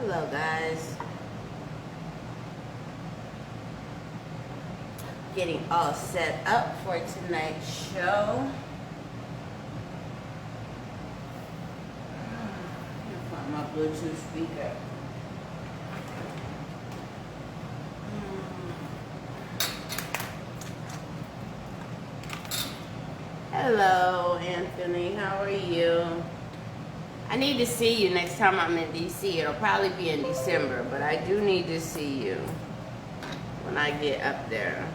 Hello guys. Getting all set up for tonight's show. I'm gonna find my Bluetooth speaker. Hello Anthony, how are you? I need to see you next time I'm in DC. It'll probably be in December, but I do need to see you when I get up there.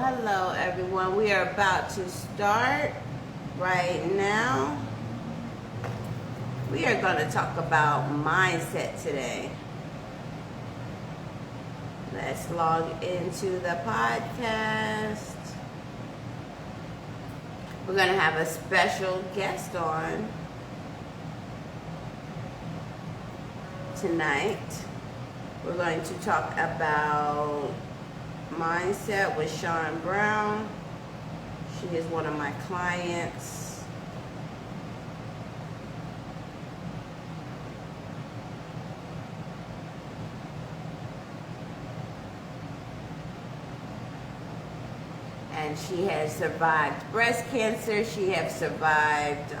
Hello everyone. We are about to start right now. We are going to talk about mindset today. Let's log into the podcast. We're going to have a special guest on tonight. We're going to talk about mindset with Shawn Brown. She is one of my clients. And she has survived breast cancer. She has survived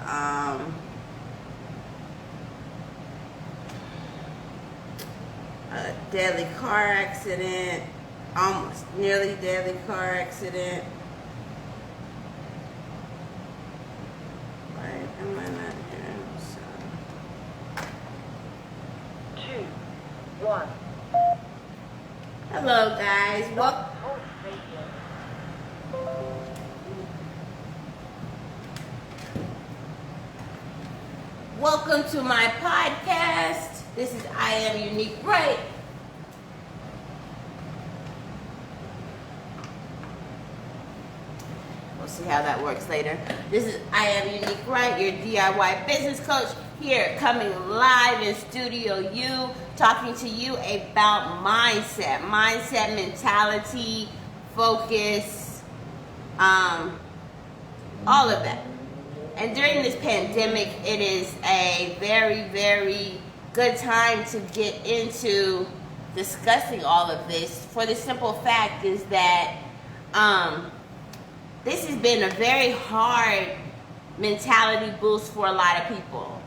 a deadly car accident. Almost nearly deadly car accident. Why am I not here? 2, 1. Hello guys. Welcome to my podcast. This is I Am Unique Right. See how that works later. This is I Am Unique Right, your DIY business coach, here coming live in Studio U, talking to you about mindset, mentality, focus, all of that. And during this pandemic, it is a very, very good time to get into discussing all of this, for the simple fact is that this has been a very hard mentality boost for a lot of people.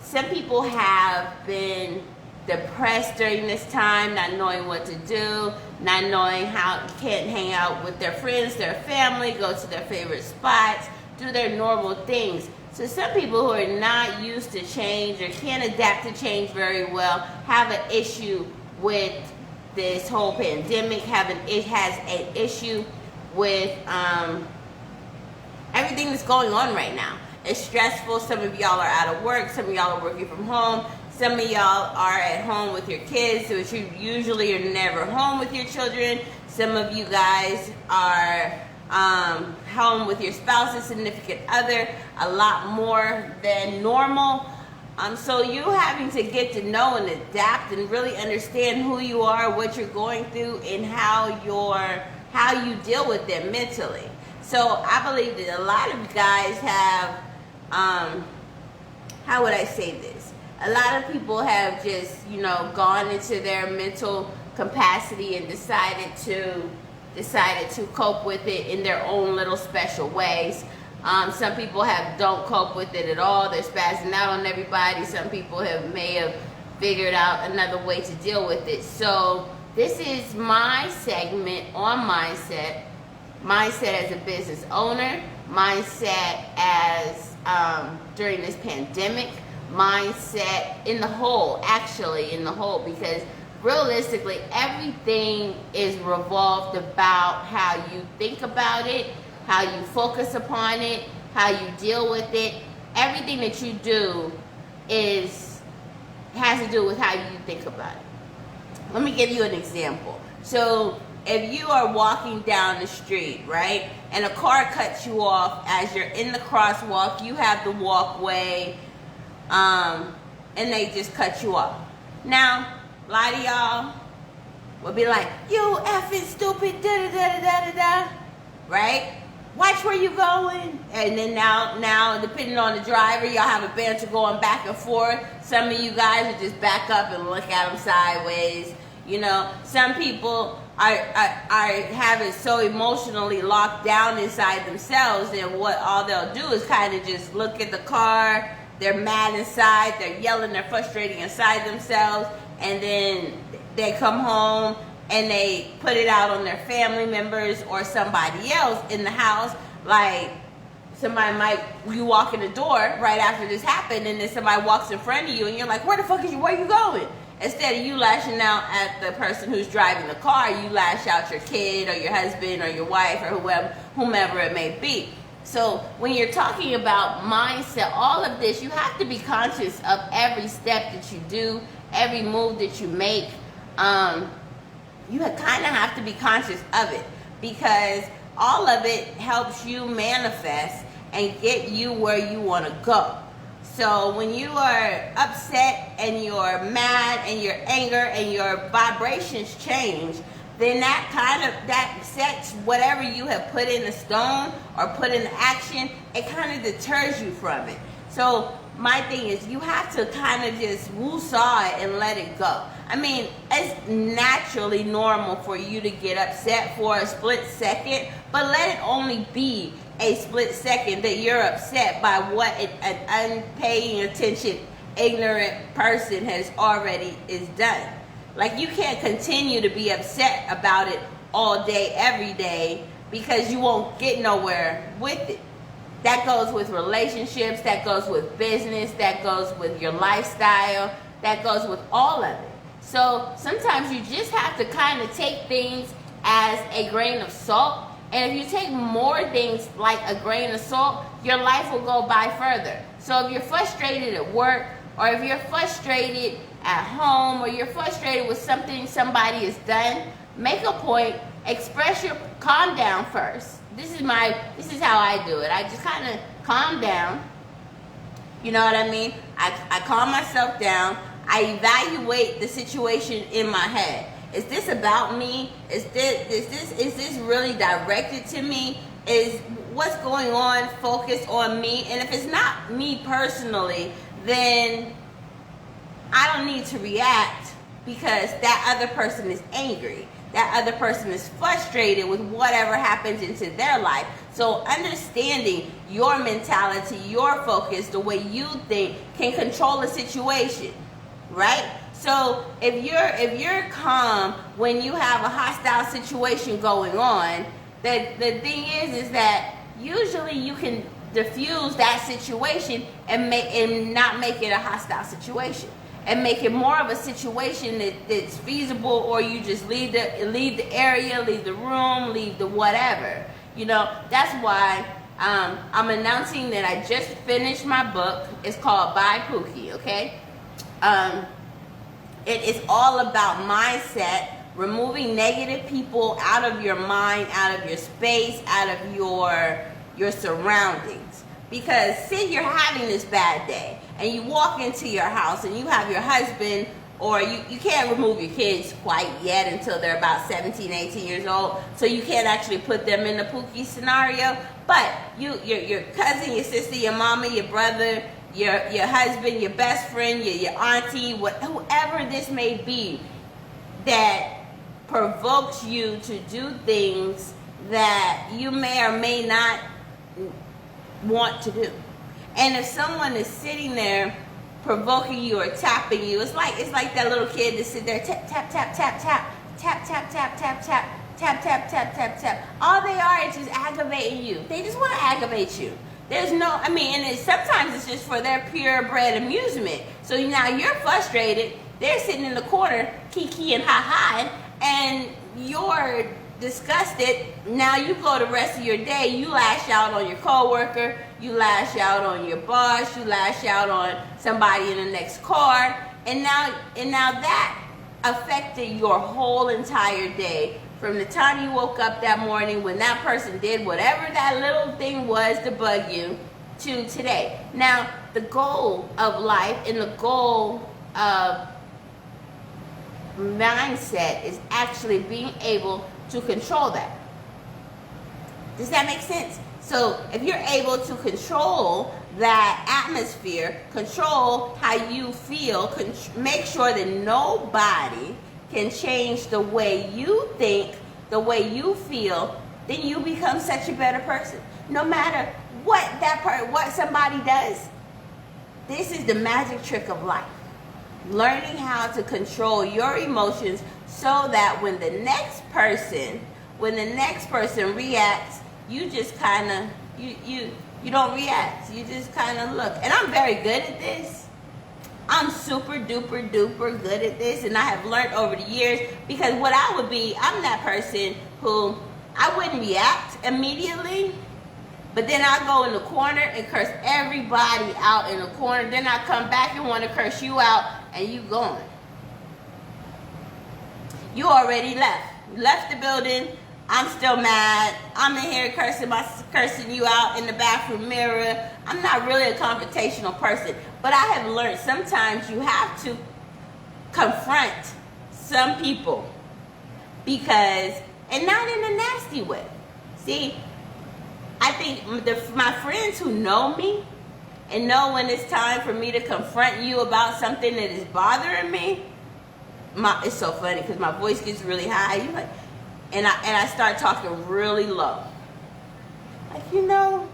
Some people have been depressed during this time, not knowing what to do, not knowing how, can't hang out with their friends, their family, go to their favorite spots, do their normal things. So some people who are not used to change or can't adapt to change very well have an issue with this whole pandemic, it has an issue with everything that's going on right now. It's stressful. Some of y'all are out of work. Some of y'all are working from home. Some of y'all are at home with your kids, which you usually are never home with your children. Some of you guys are home with your spouse and significant other a lot more than normal. So you having to get to know and adapt and really understand who you are, what you're going through, and how you deal with them mentally. So I believe that a lot of you guys have, how would I say this? A lot of people have just, gone into their mental capacity and decided to cope with it in their own little special ways. Some people don't cope with it at all. They're spazzing out on everybody. Some people may have figured out another way to deal with it. So this is my segment on mindset as a business owner, mindset as during this pandemic, mindset in the whole, because realistically everything is revolved about how you think about it, how you focus upon it, how you deal with it. Everything that you do has to do with how you think about it. Let me give you an example. So if you are walking down the street, right, and a car cuts you off as you're in the crosswalk, you have the walkway, and they just cut you off. Now, a lot of y'all will be like, you effing stupid, da-da-da-da-da-da-da, right? Watch where you going. And then now, depending on the driver, y'all have a banter going back and forth. Some of you guys will just back up and look at them sideways. You know, some people are have it so emotionally locked down inside themselves, and what all they'll do is kind of just look at the car. They're mad inside, they're yelling, they're frustrating inside themselves, and then they come home and they put it out on their family members or somebody else in the house. Like, somebody might, you walk in the door right after this happened, and then somebody walks in front of you, and you're like, where are you going? Instead of you lashing out at the person who's driving the car, you lash out your kid or your husband or your wife or whomever it may be. So when you're talking about mindset, all of this, you have to be conscious of every step that you do, every move that you make. You kind of have to be conscious of it, because all of it helps you manifest and get you where you want to go. So when you are upset and you're mad and your anger and your vibrations change, then that sets whatever you have put in the stone or put in action, it kind of deters you from it. So my thing is, you have to kind of just woo-saw it and let it go. I mean, it's naturally normal for you to get upset for a split second, but let it only be a split second that you're upset by what an unpaying attention, ignorant person has already is done. Like, you can't continue to be upset about it all day, every day, because you won't get nowhere with it. That goes with relationships, that goes with business, that goes with your lifestyle, that goes with all of it. So sometimes you just have to kind of take things as a grain of salt. And if you take more things like a grain of salt, your life will go by further. So if you're frustrated at work, or if you're frustrated at home, or you're frustrated with something somebody has done, make a point, calm down first. This is how I do it. I just kind of calm down. You know what I mean? I calm myself down. I evaluate the situation in my head. Is this about me? Is this really directed to me? Is what's going on focused on me? And if it's not me personally, then I don't need to react, because that other person is angry. That other person is frustrated with whatever happens into their life. So understanding your mentality, your focus, the way you think can control the situation, right? So if you're calm when you have a hostile situation going on, the thing is that usually you can diffuse that situation and not make it a hostile situation, and make it more of a situation that's feasible, or you just leave the area, leave the room, leave the whatever. You know, that's why I'm announcing that I just finished my book. It's called By Pookie, okay? It is all about mindset, removing negative people out of your mind, out of your space, out of your surroundings. Because say you're having this bad day, and you walk into your house and you have your husband, or you can't remove your kids quite yet until they're about 17, 18 years old, so you can't actually put them in the Pookie scenario, but your cousin, your sister, your mama, your brother, your husband, your best friend, your auntie, whoever this may be, that provokes you to do things that you may or may not want to do. And if someone is sitting there provoking you or tapping you, it's like that little kid that sit there tap tap tap tap tap tap tap tap tap tap tap tap tap tap tap. All they are is just aggravating you. They just want to aggravate you. There's no, I mean, and sometimes it's just for their purebred amusement. So now you're frustrated. They're sitting in the corner, kiki and ha-ha, and you're disgusted. Now you go the rest of your day, you lash out on your coworker, you lash out on your boss, you lash out on somebody in the next car, and now that affected your whole entire day from the time you woke up that morning when that person did whatever that little thing was to bug you to today. Now, the goal of life and the goal of mindset is actually being able to control that. Does that make sense? So if you're able to control that atmosphere, control how you feel, make sure that nobody can change the way you think, the way you feel, then you become such a better person. No matter what what somebody does, this is the magic trick of life. Learning how to control your emotions so that when the next person reacts, you just kind of, you don't react. You just kind of look. And I'm very good at this. I'm super duper duper good at this, and I have learned over the years, because what I would be, I'm that person who I wouldn't react immediately, but then I go in the corner and curse everybody out in the corner. Then I come back and want to curse you out, and you gone. You already left. You left the building. I'm still mad. I'm in here cursing you out in the bathroom mirror. I'm not really a confrontational person, but I have learned sometimes you have to confront some people, because, and not in a nasty way. See, I think my friends who know me and know when it's time for me to confront you about something that is bothering me, it's so funny because my voice gets really high. You like, and I start talking really low. Like, you know,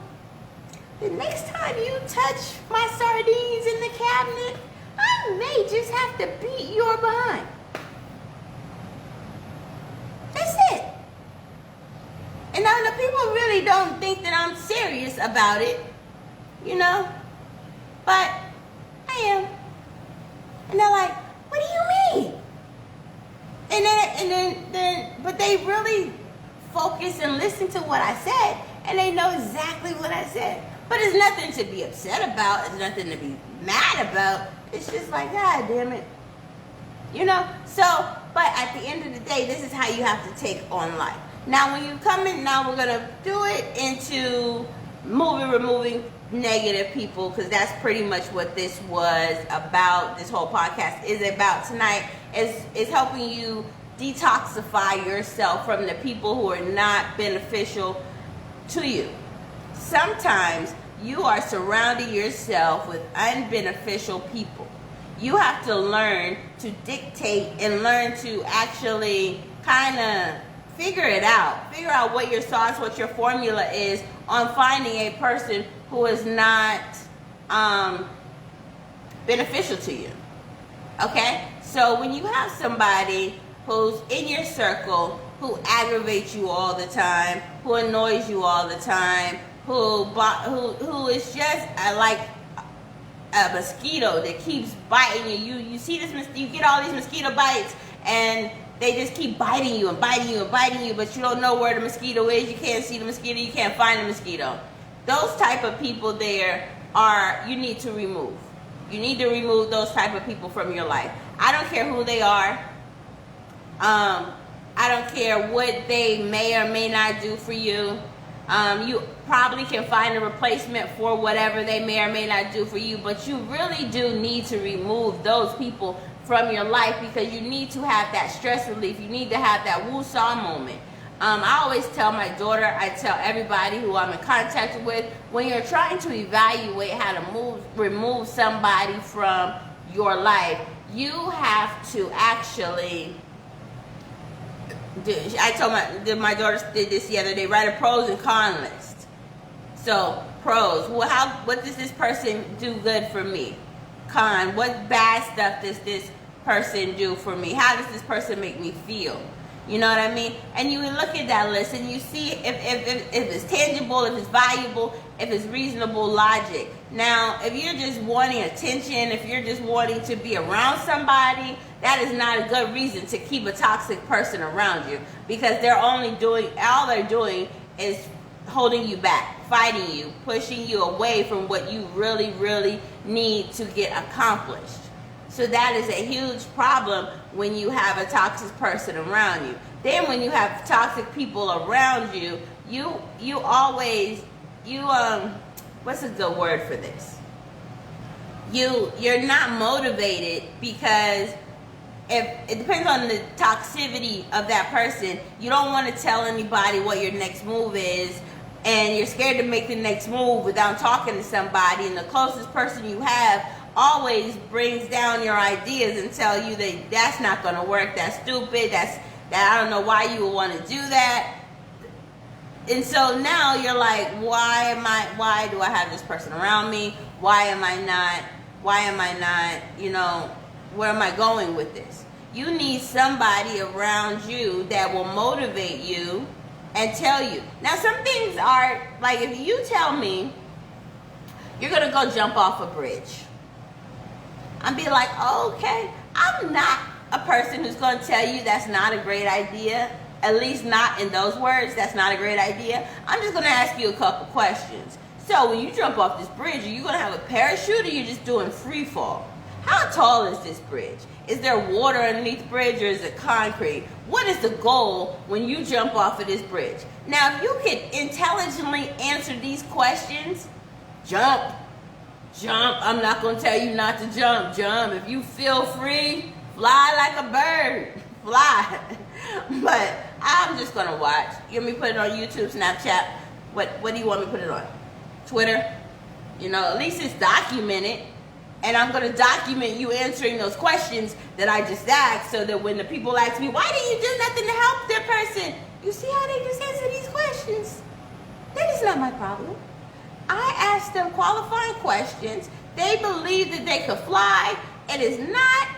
the next time you touch my sardines in the cabinet, I may just have to beat your behind. That's it. And now the people really don't think that I'm serious about it, you know, but I am. And they're like, what do you mean? And then, but they really focus and listen to what I said, and they know exactly what I said. But it's nothing to be upset about. It's nothing to be mad about. It's just like, God damn it. You know? So, but at the end of the day, this is how you have to take on life. Now, when you come in, now we're going to do it into removing negative people, because that's pretty much what this was about. This whole podcast is about tonight, is helping you detoxify yourself from the people who are not beneficial to you. Sometimes you are surrounding yourself with unbeneficial people. You have to learn to dictate and learn to actually kind of figure out what your sauce, what your formula is on finding a person who is not beneficial to you. Okay? So when you have somebody who's in your circle, who aggravates you all the time, who annoys you all the time, who is just like a mosquito that keeps biting you. You see this, you get all these mosquito bites, and they just keep biting you and biting you and biting you, but you don't know where the mosquito is. You can't see the mosquito. You can't find the mosquito. Those type of people you need to remove. You need to remove those type of people from your life. I don't care who they are. I don't care what they may or may not do for you. You probably can find a replacement for whatever they may or may not do for you, but you really do need to remove those people from your life, because you need to have that stress relief. You need to have that woo-saw moment. I always tell my daughter, I tell everybody who I'm in contact with, when you're trying to evaluate how to remove somebody from your life, you have to actually I told my daughter did this the other day, write a pros and con list. So, pros, well, what does this person do good for me? Con, what bad stuff does this person do for me? How does this person make me feel? You know what I mean? And you look at that list and you see if it's tangible, if it's valuable, if it's reasonable logic. Now, if you're just wanting attention, if you're just wanting to be around somebody, that is not a good reason to keep a toxic person around you, because all they're doing is holding you back, fighting you, pushing you away from what you really, really need to get accomplished. So that is a huge problem when you have a toxic person around you. Then when you have toxic people around you, you always, what's a good word for this? You're not motivated, because if it depends on the toxicity of that person. You don't want to tell anybody what your next move is, and you're scared to make the next move without talking to somebody, and the closest person you have always brings down your ideas and tell you that that's not going to work, that's stupid, that I don't know why you would want to do that. And so now you're like, why do I have this person around me? Why am I not, where am I going with this? You need somebody around you that will motivate you and tell you. Now, some things are, like, if you tell me you're going to go jump off a bridge, I'm be like, oh, okay. I'm not a person who's going to tell you that's not a great idea. At least not in those words, that's not a great idea. I'm just going to ask you a couple questions. So when you jump off this bridge, are you going to have a parachute, or you're just doing free fall? How tall is this bridge? Is there water underneath the bridge, or is it concrete? What is the goal when you jump off of this bridge? Now, if you could intelligently answer these questions, jump. I'm not going to tell you not to jump. If you feel free, fly like a bird. Fly. But I'm just going to watch. You want me to put it on YouTube, Snapchat? What do you want me to put it on? Twitter? At least it's documented. And I'm going to document you answering those questions that I just asked, so that when the people ask me, why didn't you do nothing to help that person? You see how they just answer these questions? That is not my problem. I asked them qualifying questions. They believe that they could fly. It is not,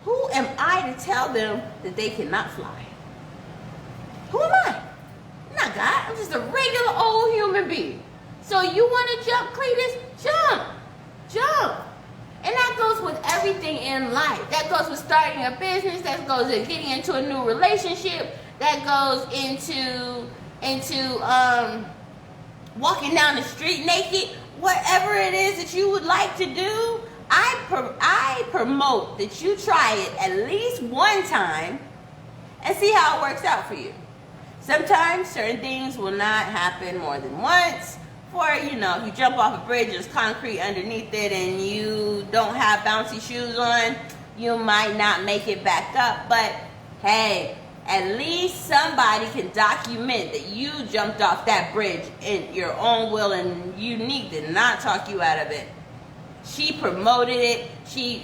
who am I to tell them that they cannot fly? Who am I? I'm not God. I'm just a regular old human being. So you want to jump, Cletus? Jump. And that goes with everything in life. That goes with starting a business. That goes with getting into a new relationship. That goes into walking down the street naked. Whatever it is that you would like to do, I promote that you try it at least one time and see how it works out for you. Sometimes certain things will not happen more than once. For, if you jump off a bridge, there's concrete underneath it, and you don't have bouncy shoes on, you might not make it back up. But hey, at least somebody can document that you jumped off that bridge in your own will, and Unique did not talk you out of it. She promoted it. She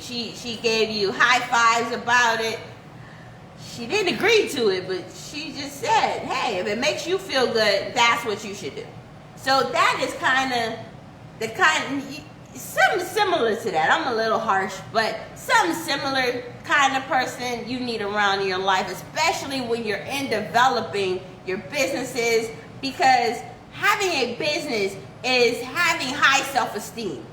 gave you high fives about it. She didn't agree to it, but she just said, hey, if it makes you feel good, that's what you should do. So that is something similar to that. I'm a little harsh, but something similar kind of person you need around in your life, especially when you're in developing your businesses, because having a business is having high self-esteem.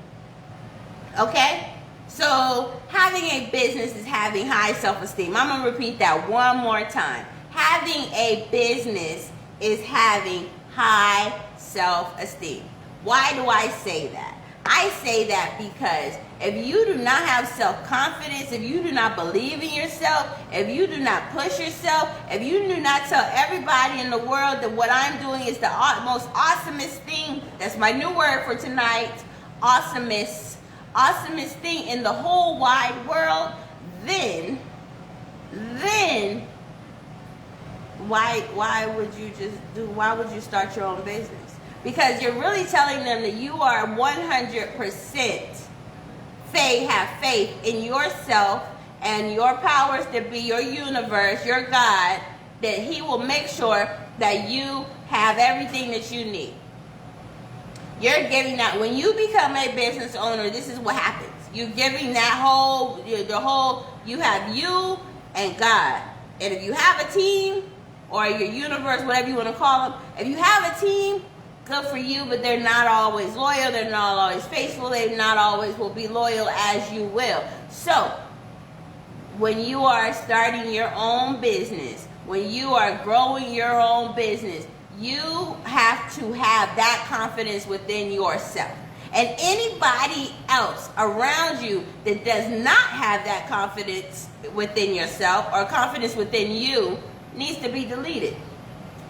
Okay? So having a business is having high self-esteem. I'm going to repeat that one more time. Having a business is having high self-esteem. Why do I say that? I say that because if you do not have self-confidence, if you do not believe in yourself, if you do not push yourself, if you do not tell everybody in the world that what I'm doing is the most awesomest thing, that's my new word for tonight, awesomest thing in the whole wide world, then why would you start your own business? Because you're really telling them that you are 100% have faith in yourself and your powers that be, your universe, your God, that He will make sure that you have everything that you need. You're giving that, when you become a business owner, this is what happens. You're giving that you have you and God. And if you have a team, or your universe, whatever you want to call them, if you have a team, good for you, but they're not always loyal, they're not always faithful, they not always will be loyal as you will. So, when you are starting your own business, when you are growing your own business, you have to have that confidence within yourself. And anybody else around you that does not have that confidence within yourself or confidence within you needs to be deleted.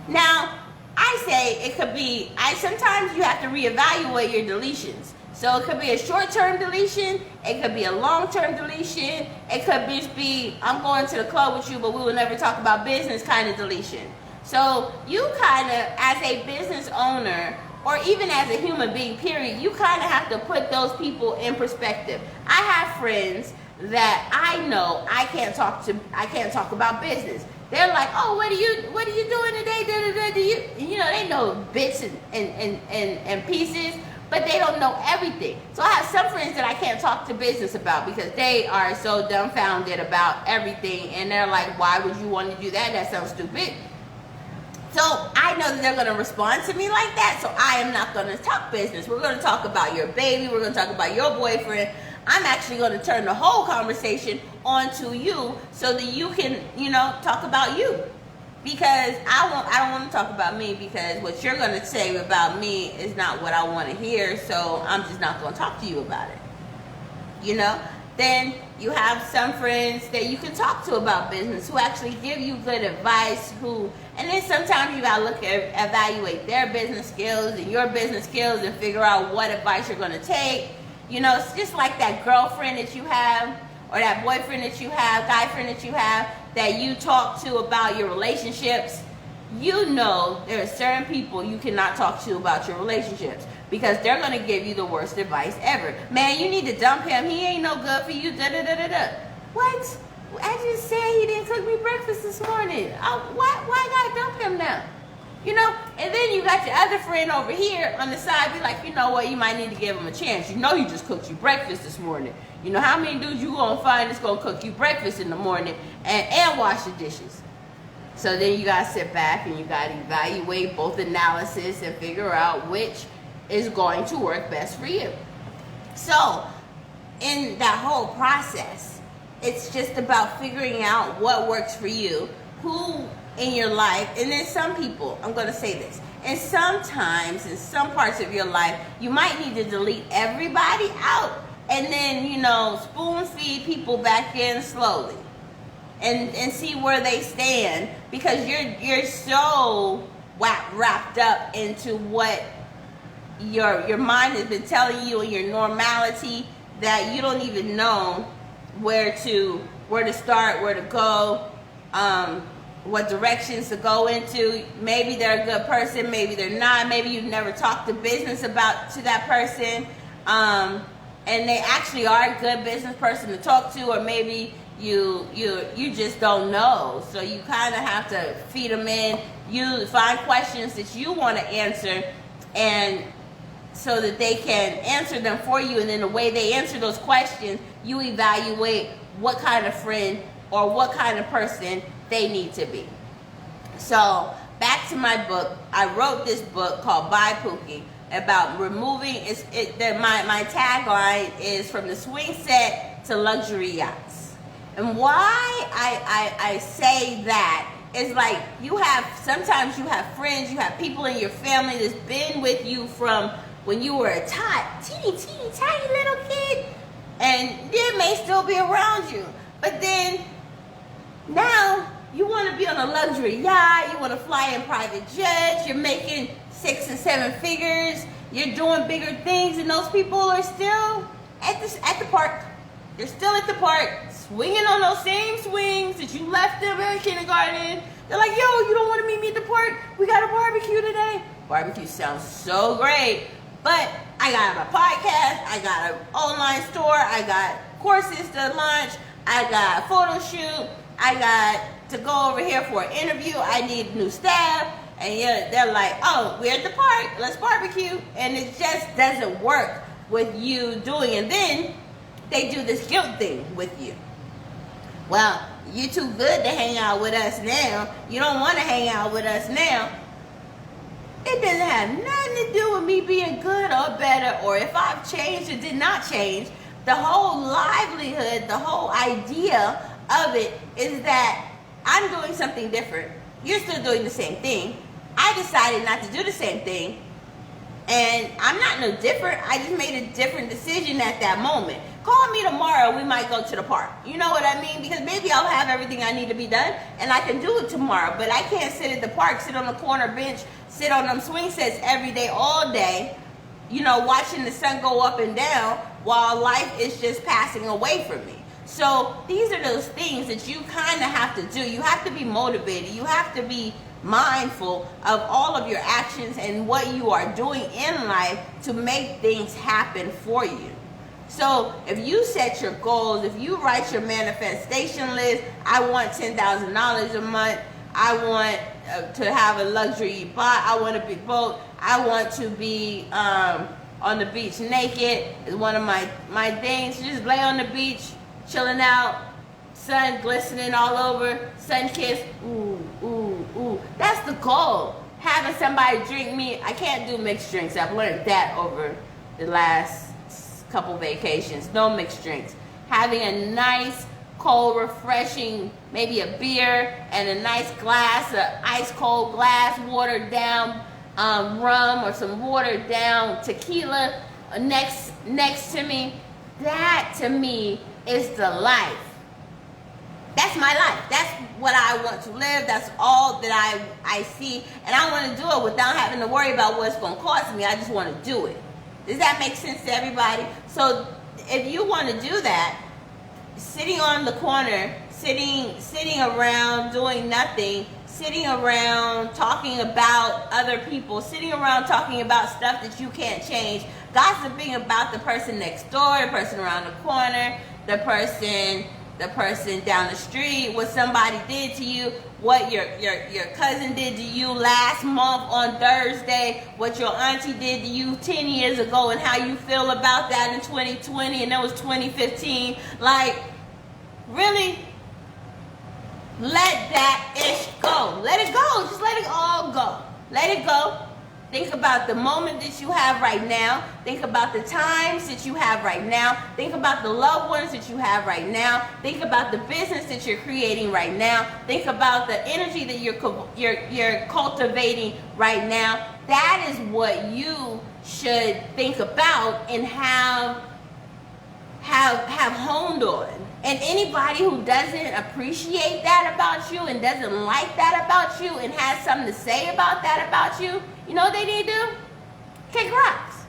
Now, I say it could be, sometimes you have to reevaluate your deletions. So it could be a short-term deletion, it could be a long-term deletion, it could just be, I'm going to the club with you, but we will never talk about business kind of deletion. So you kind of, as a business owner, or even as a human being, period, you kind of have to put those people in perspective. I have friends that I know I can't talk about business. They're like, oh, what are you doing today? Da, da, da, do you know, they know bits and pieces, but they don't know everything. So I have some friends that I can't talk to business about because they are so dumbfounded about everything, and they're like, why would you want to do that? That sounds stupid. So I know that they're going to respond to me like that, so I am not going to talk business. We're going to talk about your baby. We're going to talk about your boyfriend. I'm actually going to turn the whole conversation onto you so that you can, you know, talk about you. Because I don't want to talk about me, because what you're going to say about me is not what I want to hear, so I'm just not going to talk to you about it. You know? Then you have some friends that you can talk to about business who actually give you good advice, and then sometimes you gotta evaluate their business skills and your business skills and figure out what advice you're gonna take. You know, it's just like that girlfriend that you have, or that boyfriend that you have, guy friend that you have, that you talk to about your relationships. You know there are certain people you cannot talk to about your relationships, because they're going to give you the worst advice ever. Man, you need to dump him. He ain't no good for you. Da da da da da. What? I just said he didn't cook me breakfast this morning. Why I gotta dump him now? You know? And then you got your other friend over here on the side. Be like, you know what? You might need to give him a chance. You know you just cooked you breakfast this morning. You know how many dudes you gonna find that's gonna cook you breakfast in the morning and wash the dishes? So then you gotta sit back and you gotta evaluate both analysis and figure out which is going to work best for you. So in that whole process, it's just about figuring out what works for you, who in your life, and then some people, I'm going to say this, and sometimes in some parts of your life, you might need to delete everybody out and then, you know, spoon feed people back in slowly and see where they stand, because you're so wrapped up into what your mind has been telling you and your normality that you don't even know where to start, where to go, what directions to go into. Maybe they're a good person, maybe they're not. Maybe you've never talked to business to that person, and they actually are a good business person to talk to, or maybe you just don't know. So you kind of have to feed them in. You find questions that you want to answer, and so that they can answer them for you, and then the way they answer those questions, you evaluate what kind of friend or what kind of person they need to be. So back to my book. I wrote this book called Bye Pookie, about removing my tagline is from the swing set to luxury yachts. And why I say that is like, sometimes you have friends, you have people in your family that's been with you from when you were a teeny tiny little kid, and they may still be around you, but then now you want to be on a luxury yacht, you want to fly in private jets, you're making 6 and 7 figures, you're doing bigger things, and those people are still at the park. They're still at the park, swinging on those same swings that you left them in kindergarten. They're like, yo, you don't want to meet me at the park? We got a barbecue today. Barbecue sounds so great. But I got a podcast, I got an online store, I got courses to launch, I got a photo shoot, I got to go over here for an interview, I need new staff, and yeah, they're like, oh, we're at the park, let's barbecue. And it just doesn't work with you doing it. And then they do this guilt thing with you. Well, you're too good to hang out with us now. You don't want to hang out with us now. It doesn't have nothing to do with me being good or better, or if I've changed or did not change. The whole livelihood, the whole idea of it is that I'm doing something different. You're still doing the same thing. I decided not to do the same thing, and I'm not no different. I just made a different decision at that moment. call me tomorrow, we might go to the park. You know what I mean? Because maybe I'll have everything I need to be done and I can do it tomorrow. But I can't sit at the park, sit on the corner bench, sit on them swing sets every day, all day, you know, watching the sun go up and down while life is just passing away from me. So these are those things that you kind of have to do. You have to be motivated. You have to be mindful of all of your actions and what you are doing in life to make things happen for you. So if you set your goals, if you write your manifestation list, I want $10,000 a month, I want to have a luxury yacht, I want a big boat, I want to be on the beach naked is one of my things. Just lay on the beach, chilling out, sun glistening all over, sun kiss, ooh, ooh, ooh. That's the goal. Having somebody drink me, I can't do mixed drinks. I've learned that over the last couple vacations. No mixed drinks. Having a nice, cold, refreshing, maybe a beer and a nice glass, a ice cold glass, watered down rum or some watered down tequila next to me. That to me is the life. That's my life. That's what I want to live. That's all that I see. And I want to do it without having to worry about what it's going to cost me. I just want to do it. Does that make sense to everybody? So if you want to do that, sitting on the corner, sitting around doing nothing, sitting around talking about other people, sitting around talking about stuff that you can't change, gossiping about the person next door, the person around the corner, the person down the street, what somebody did to you, what your cousin did to you last month on Thursday, what your auntie did to you 10 years ago, and how you feel about that in 2020 and that was 2015. Like, really, let that ish go. Let it go. Just let it all go. Let it go. Think about the moment that you have right now. Think about the times that you have right now. Think about the loved ones that you have right now. Think about the business that you're creating right now. Think about the energy that you're cultivating right now. That is what you should think about and have honed on. And anybody who doesn't appreciate that about you and doesn't like that about you and has something to say about that about you, you know what they need to do? Kick rocks.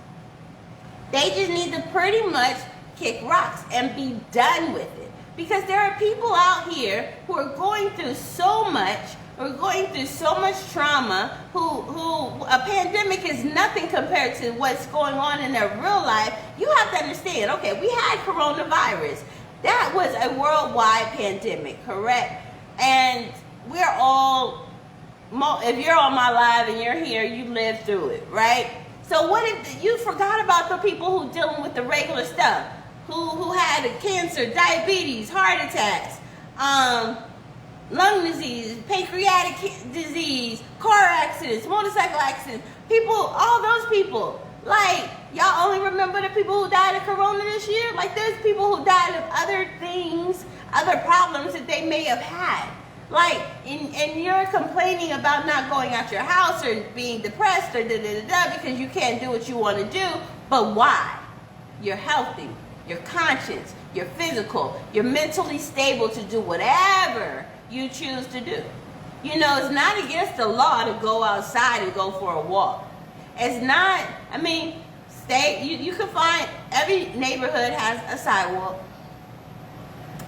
They just need to pretty much kick rocks and be done with it. Because there are people out here who are going through so much, who are going through so much trauma, who a pandemic is nothing compared to what's going on in their real life. You have to understand, okay, we had coronavirus. That was a worldwide pandemic, correct? And we're all, if you're on my live and you're here, you lived through it, right? So what if you forgot about the people who dealing with the regular stuff, who had cancer, diabetes, heart attacks, lung disease, pancreatic disease, car accidents, motorcycle accidents, people, all those people. Like, y'all only remember the people who died of corona this year? Like, there's people who died of other things, other problems that they may have had. Like, and you're complaining about not going out your house or being depressed or da-da-da-da because you can't do what you want to do. But why? You're healthy, you're conscious, you're physical, you're mentally stable to do whatever you choose to do. You know, it's not against the law to go outside and go for a walk. It's not, I mean, you can find, every neighborhood has a sidewalk.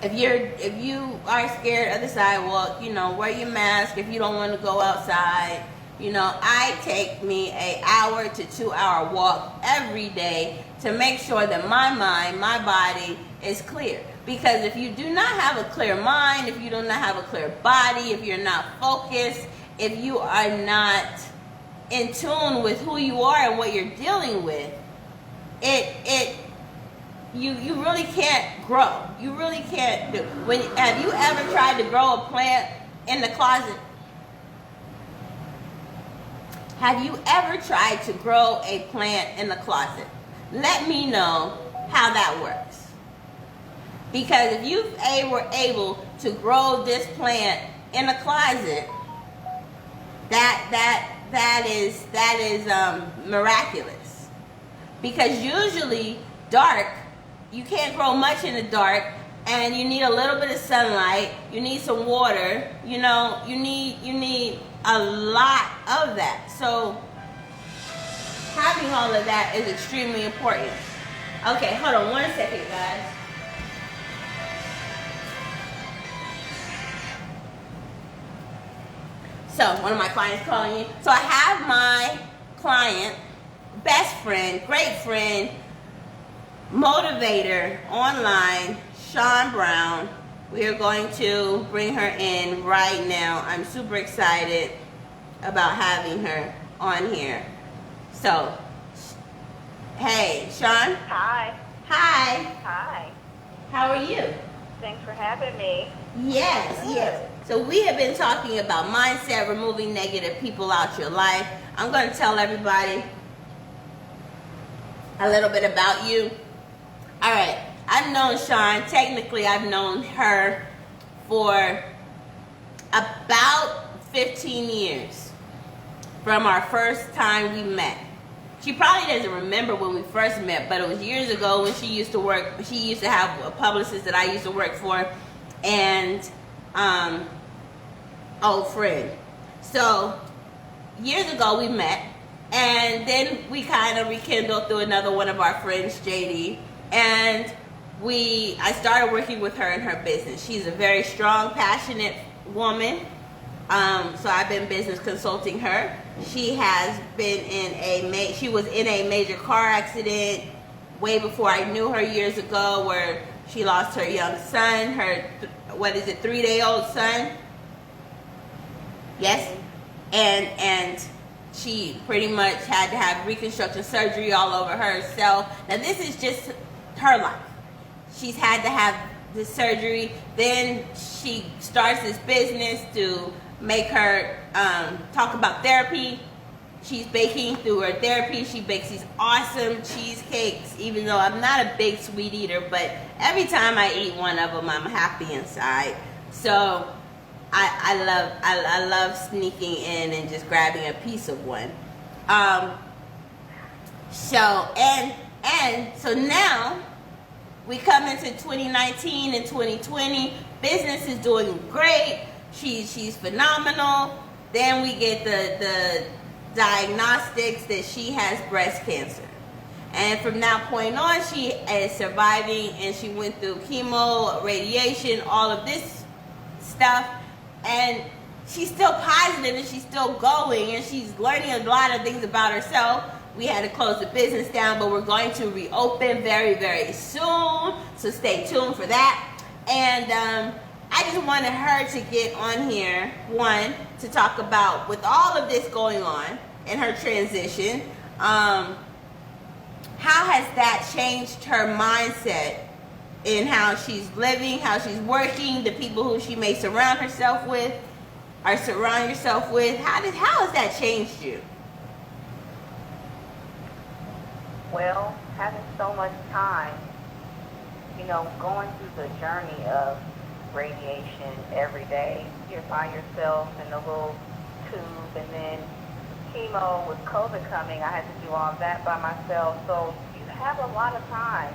If you are scared of the sidewalk, you know, wear your mask if you don't want to go outside. You know, I take me an hour to 2 hour walk every day to make sure that my mind, my body is clear. Because if you do not have a clear mind, if you do not have a clear body, if you're not focused, if you are not in tune with who you are and what you're dealing with, you really can't grow. You really can't do. Have you ever tried to grow a plant in the closet? Have you ever tried to grow a plant in the closet? Let me know how that works. Because if you were able to grow this plant in a closet, that is miraculous. Because usually dark you can't grow much in the dark, and you need a little bit of sunlight. You need some water. You know, you need a lot of that. So having all of that is extremely important. Okay, hold on 1 second, guys. So one of my clients calling me. So I have my client, best friend, great friend, motivator online, Shawn Brown. We are going to bring her in right now. I'm super excited about having her on here. So, hey, Shawn. Hi. Hi. Hi. How are you? Thanks for having me. Yes, yes. So we have been talking about mindset, removing negative people out your life. I'm going to tell everybody a little bit about you. All right. I've known Shawn. Technically, I've known her for about 15 years from our first time we met. She probably doesn't remember when we first met, but it was years ago when she used to work. She used to have a publicist that I used to work for, and old friend. So years ago we met, and then we kind of rekindled through another one of our friends, JD, and I started working with her in her business. She's a very strong, passionate woman. So I've been business consulting her. She has been she was in a major car accident way before I knew her years ago, where she lost her young son, her 3-day-old son. Yes, and she pretty much had to have reconstruction surgery all over herself. Now this is just her life. She's had to have this surgery. Then she starts this business to make her talk about therapy. She's baking through her therapy. She bakes these awesome cheesecakes, even though I'm not a big sweet eater, but every time I eat one of them, I'm happy inside. So I love sneaking in and just grabbing a piece of one. So now we come into 2019 and 2020. Business is doing great. She's phenomenal. Then we get the diagnostics that she has breast cancer. And from that point on, she is surviving, and she went through chemo, radiation, all of this stuff. And she's still positive, and she's still going, and she's learning a lot of things about herself. We had to close the business down, but we're going to reopen very, very soon. So stay tuned for that. And I just wanted her to get on here, one, to talk about, with all of this going on in her transition, how has that changed her mindset in how she's living, how she's working, the people who she may surround herself with, or surround yourself with. How has that changed you? Well, having so much time, going through the journey of radiation every day. You're by yourself in a little tube, and then chemo with COVID coming, I had to do all that by myself. So you have a lot of time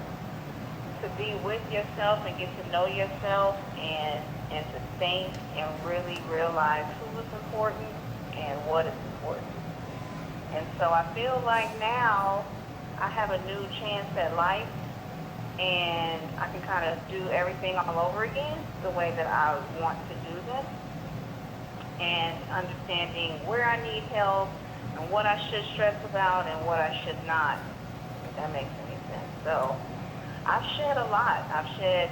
to be with yourself and get to know yourself, and to think and really realize who is important and what is important. And so I feel like now I have a new chance at life, and I can kind of do everything all over again the way that I want to do this, and understanding where I need help and what I should stress about and what I should not, if that makes any sense. So I've shed a lot. I've shed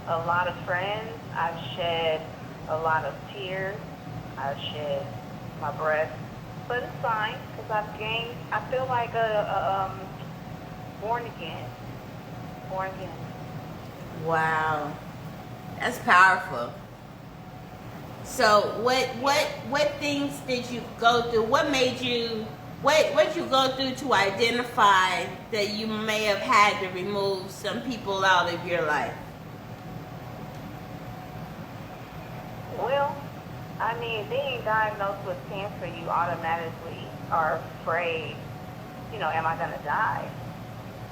a lot of friends. I've shed a lot of tears. I've shed my breath, but it's fine because I've gained, I feel like born again. Wow, that's powerful. So what things did you go through? What made you, what did you go through to identify that you may have had to remove some people out of your life? Well, I mean, being diagnosed with cancer, you automatically are afraid, am I going to die?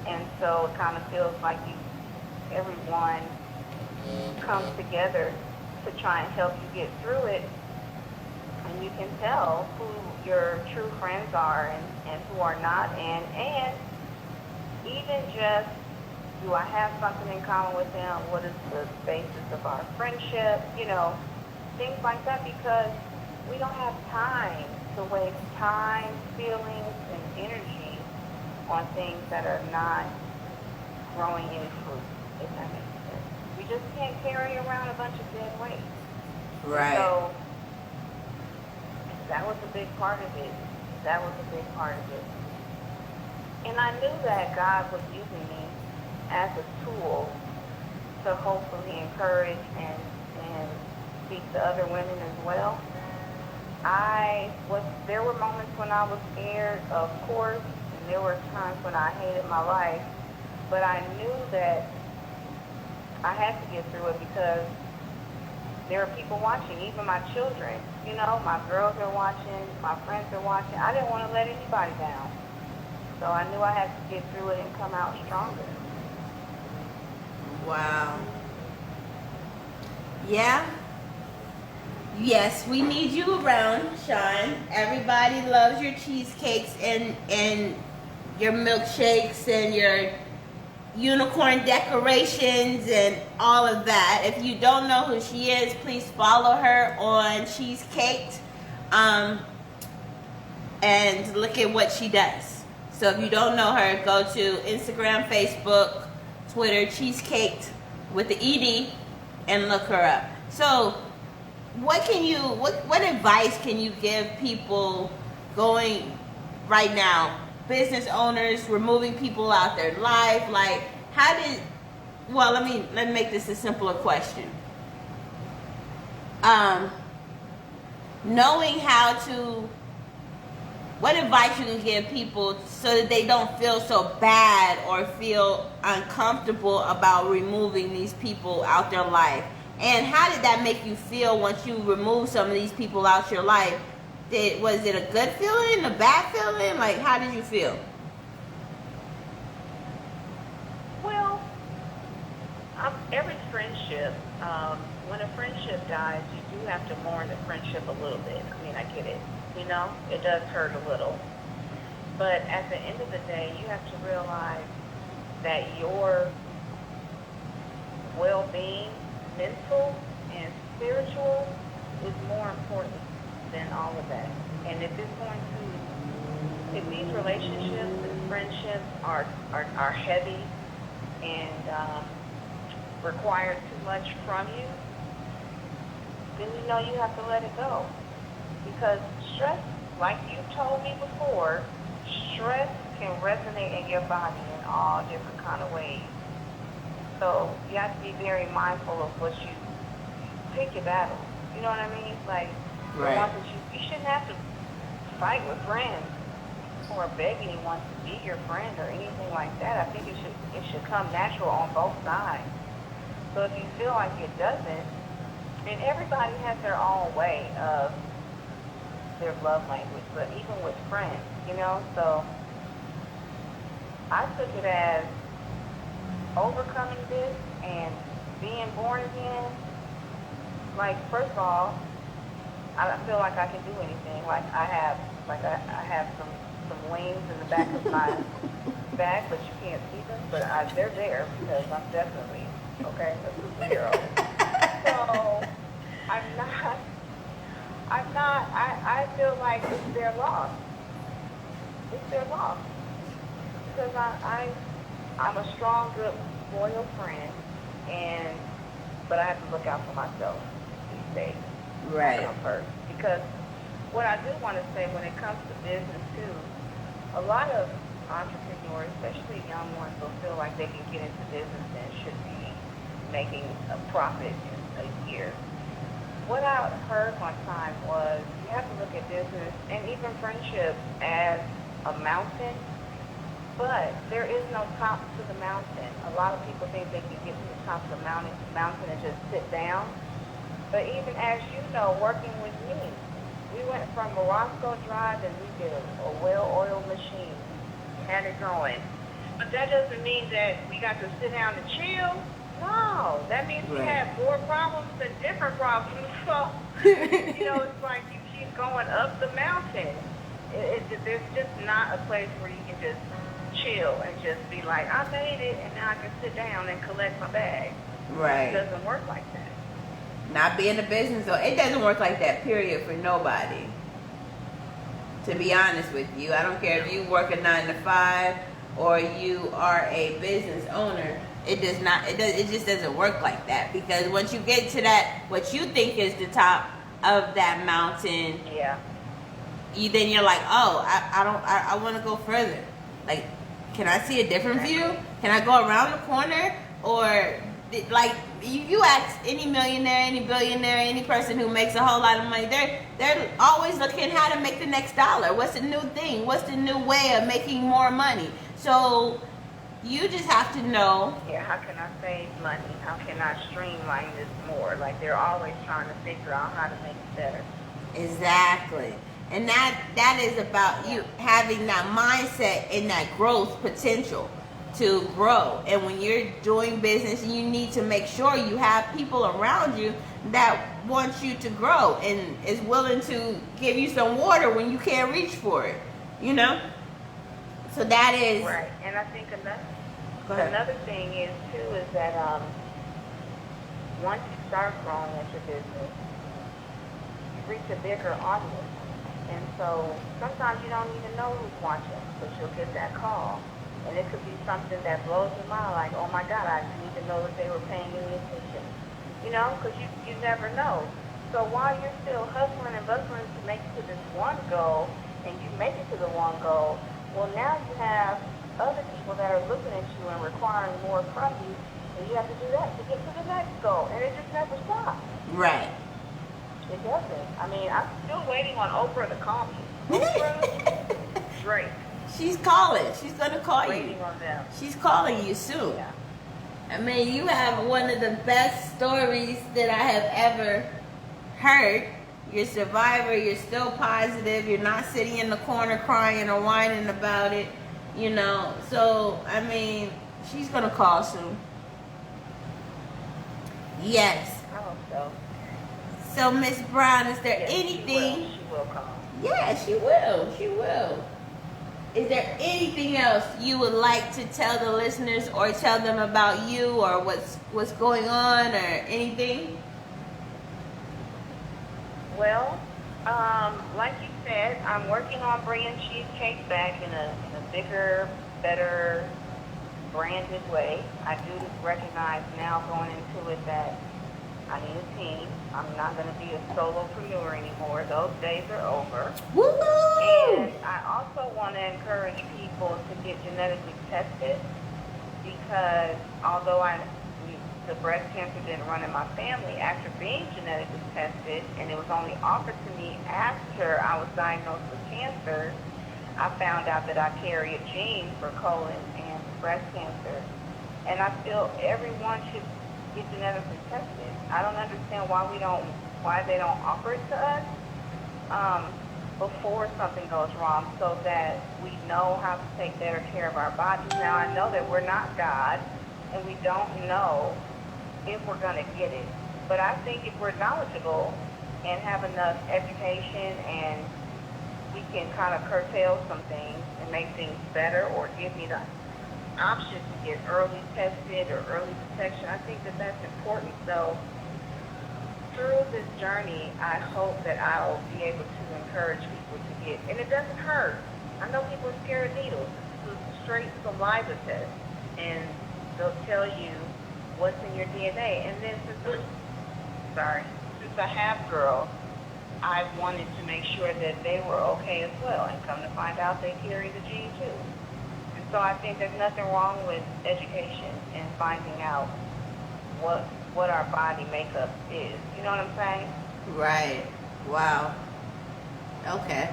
And so it kind of feels like everyone comes together to try and help you get through it, and you can tell who your true friends are and who are not, and even just, do I have something in common with them? What is the basis of our friendship? You know, things like that, because we don't have time to waste time, feelings, and energy on things that are not growing any fruit, if that makes sense. We just can't carry around a bunch of dead weight. Right. So that was a big part of it. That was a big part of it. And I knew that God was using me as a tool to hopefully encourage and speak to other women as well. There were moments when I was scared, of course, and there were times when I hated my life, but I knew that I had to get through it because there are people watching, even my children. You know, my girls are watching, my friends are watching. I didn't want to let anybody down. So I knew I had to get through it and come out stronger. Wow. Yeah. Yes, we need you around, Shawn. Everybody loves your cheesecakes and your milkshakes and your unicorn decorations and all of that. If you don't know who she is, please follow her on Cheesecaked and look at what she does. So if you don't know her, go to Instagram, Facebook, Twitter, Cheesecaked with the ED, and look her up. So what advice can you give people going right now, business owners, removing people out their life? Like, let me make this a simpler question. Knowing what advice you can give people so that they don't feel so bad or feel uncomfortable about removing these people out their life? And how did that make you feel once you removed some of these people out your life? Was it a good feeling, a bad feeling? Like, how did you feel? Well, every friendship, when a friendship dies, you do have to mourn the friendship a little bit. I mean, I get it. You know, it does hurt a little. But at the end of the day, you have to realize that your well-being, mental and spiritual, is more important than all of that. And if these relationships and friendships are heavy and require too much from you, then you know you have to let it go. Because stress, like you told me before, stress can resonate in your body in all different kind of ways. So you have to be very mindful of what you pick your battles. You know what I mean? Like, right. The ones that you shouldn't have to fight with friends or beg anyone to be your friend or anything like that. I think it should come natural on both sides. So if you feel like it doesn't, and everybody has their own way of their love language, but even with friends, you know, so I took it as overcoming this and being born again. Like, first of all, I don't feel like I can do anything. Like, I have some wings in the back of my back, but you can't see them, but they're there because I'm definitely, okay, a superhero. So I feel like it's their loss. It's their loss. Because I'm a strong, good, loyal friend, but I have to look out for myself these days. Right. First. Because what I do want to say when it comes to business too, a lot of entrepreneurs, especially young ones, will feel like they can get into business and should be making a profit in a year. What I heard one time was you have to look at business and even friendship as a mountain, but there is no top to the mountain. A lot of people think they can get to the top of the mountain and just sit down. But even as you know, working with me, we went from Morocco Drive and we did a well-oiled machine, had it going. But that doesn't mean that we got to sit down and chill. No, that means you Right. have more problems than different problems. So, it's like you keep going up the mountain. There's just not a place where you can just chill and just be like, I made it, and now I can sit down and collect my bag. It Right. doesn't work like that. Not being a business, or it doesn't work like that, period, for nobody. To be honest with you, I don't care if you work a 9 to 5 or you are a business owner. It does not. It just doesn't work like that, because once you get to that, what you think is the top of that mountain, Yeah. then you're like, oh, I want to go further. Like, can I see a different view? Can I go around the corner? Or like you ask any millionaire, any billionaire, any person who makes a whole lot of money, they're always looking how to make the next dollar. What's the new thing? What's the new way of making more money? So you just have to know. Yeah, how can I save money? How can I streamline this more? Like, they're always trying to figure out how to make it better. Exactly. And that is about you having that mindset and that growth potential to grow. And when you're doing business, you need to make sure you have people around you that want you to grow and is willing to give you some water when you can't reach for it. So that is right. And I think another thing is too is that once you start growing at your business, you reach a bigger audience. And so sometimes you don't even know who's watching, but you'll get that call. And it could be something that blows your mind, like, oh my God, I didn't even know that they were paying any attention. Because you never know. So while you're still hustling and bustling to make it to this one goal, and you make it to the one goal, well, now you have other people that are looking at you and requiring more from you, and you have to do that to get to the next goal. And it just never stops. right. It doesn't. I mean, I'm still waiting on Oprah to call me. Oprah, Drake. She's calling. She's gonna call you. Waiting on them. She's calling you soon. Yeah. I mean, you have one of the best stories that I have ever heard. You're a survivor. You're still positive. You're not sitting in the corner crying or whining about it. So, I mean, she's going to call soon. Yes. I hope so. So, Miss Brown, is there Yes, anything? She will call. Yeah, she will. She will. Is there anything else you would like to tell the listeners or tell them about you or what's going on or anything? Well, like you said, I'm working on bringing Cheesecaked back in a bigger, better, branded way. I do recognize now going into it that I need a team. I'm not going to be a solopreneur anymore. Those days are over. Woo! And I also want to encourage people to get genetically tested, because although the breast cancer didn't run in my family, after being genetically tested, and it was only offered to me after I was diagnosed with cancer, I found out that I carry a gene for colon and breast cancer. And I feel everyone should get genetically tested. I don't understand why they don't offer it to us before something goes wrong, so that we know how to take better care of our bodies. Now, I know that we're not God, and we don't know if we're going to get it. But I think if we're knowledgeable and have enough education, and we can kind of curtail some things and make things better, or give me the option to get early tested or early detection, I think that that's important. So through this journey, I hope that I'll be able to encourage people to get, and it doesn't hurt. I know people are scared of needles. It's a straight saliva test, and they'll tell you what's in your DNA. And then since I have girls, I wanted to make sure that they were okay as well, and come to find out they carry the gene too. And so I think there's nothing wrong with education and finding out what our body makeup is. You know what I'm saying? Right. Wow. Okay.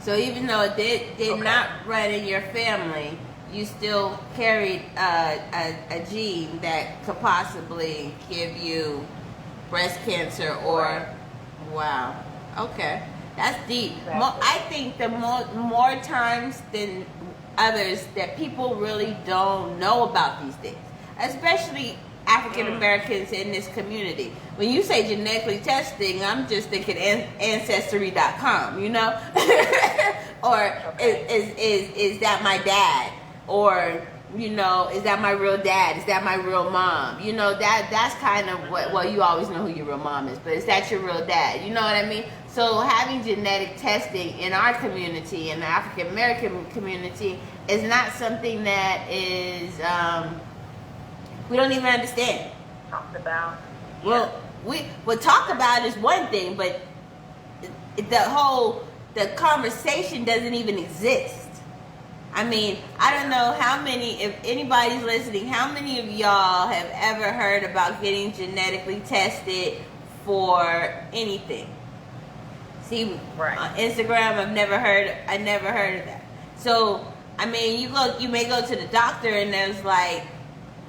So even though it did not run in your family, you still carried a gene that could possibly give you breast cancer or... Right. Wow. Okay. That's deep. Exactly. I think the more times than others that people really don't know about these things. Especially African Americans in this community. When you say genetically testing, I'm just thinking ancestry.com, you know? Or is that my dad? Or, you know, is that my real dad? Is that my real mom? You know, that's kind of what, well, you always know who your real mom is, but is that your real dad? You know what I mean? So having genetic testing in our community, in the African American community, is not something that is, we don't even understand. Talked about. Well, we'll talk about is one thing, but the conversation doesn't even exist. I mean, I don't know how many, if anybody's listening, how many of y'all have ever heard about getting genetically tested for anything? See, right. On Instagram, I never heard of that. So, I mean, you may go to the doctor and there's like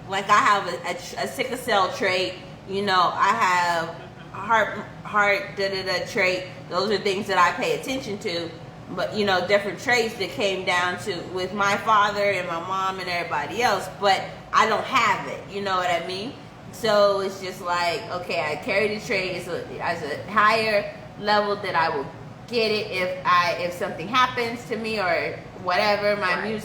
I have a sickle cell trait, you know, I have heart trait. Those are things that I pay attention to. But, you know, different traits that came down to with my father and my mom and everybody else, but I don't have it, you know what I mean? So it's just like, okay, I carry the trait as a higher level that I will get it if something happens to me or whatever, my immune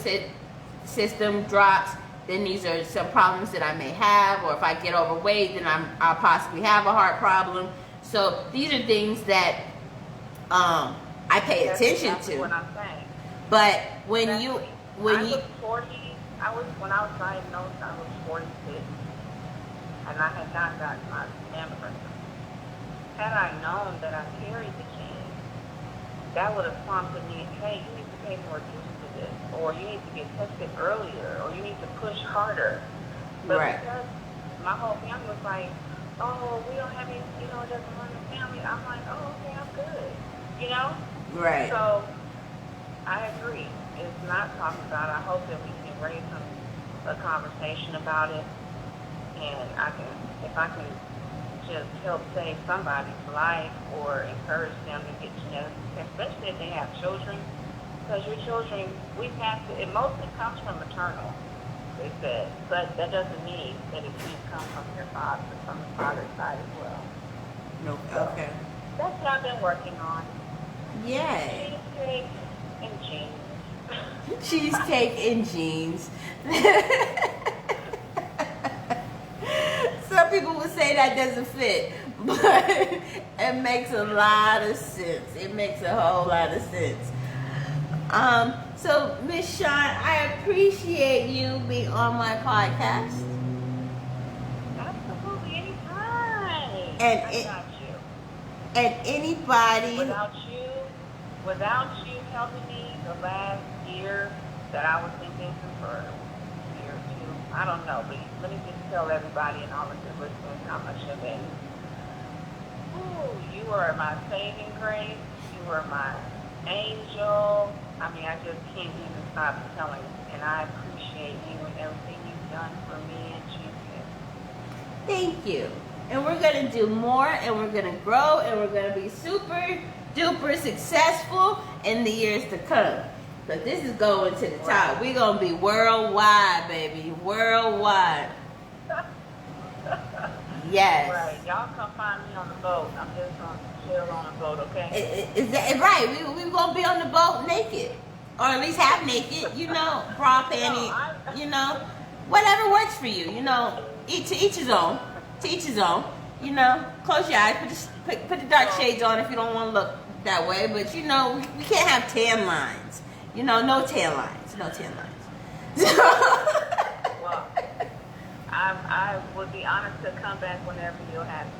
system drops, then these are some problems that I may have, or if I get overweight, then I'll possibly have a heart problem. So these are things that I pay attention to. What I'm saying. But when I you when I was diagnosed, I was 46, and I had not gotten my mammogram. Had I known that I carried the gene, that would have prompted me, hey, you need to pay more attention to this, or you need to get tested earlier, or you need to push harder. But because my whole family was like, oh, we don't have any, you know, it doesn't run the family, I'm like, oh, okay, I'm good, you know? Right. So I agree. It's not talked about. I hope that we can raise a conversation about it, and if I can just help save somebody's life or encourage them to get genetic tests, especially if they have children, because your children, it mostly comes from maternal, they said, but that doesn't mean that it can't come from your father, from the father's side as well. No. Okay. That's what I've been working on. Yay. Cheesecake and jeans. Cheesecake and jeans. Some people would say that doesn't fit, but it makes a lot of sense. It makes a whole lot of sense. So, Miss Shawn, I appreciate you being on my podcast. Absolutely, anytime. And I got you. And anybody without you helping me the last year that I was in business, for a year or two, I don't know, but let me just tell everybody and all of your listeners how much of it. Ooh, you are my saving grace. You are my angel. I mean, I just can't even stop telling you. And I appreciate you and everything you've done for me and Cheesecaked. Thank you. And we're going to do more, and we're going to grow, and we're going to be super duper successful in the years to come. But this is going to the top. We're going to be worldwide, baby. Worldwide. Yes. Right. Y'all come find me on the boat. I'm just going to chill on the boat, okay? Is that right? We're going to be on the boat naked. Or at least half naked, you know, bra, panty, you know. Whatever works for you, you know. To each his own. To each his own. You know, close your eyes. Put the dark shades on if you don't want to look that way. But, you know, we can't have tan lines. You know, no tan lines. No tan lines. Well, I would be honored to come back whenever you'll have me.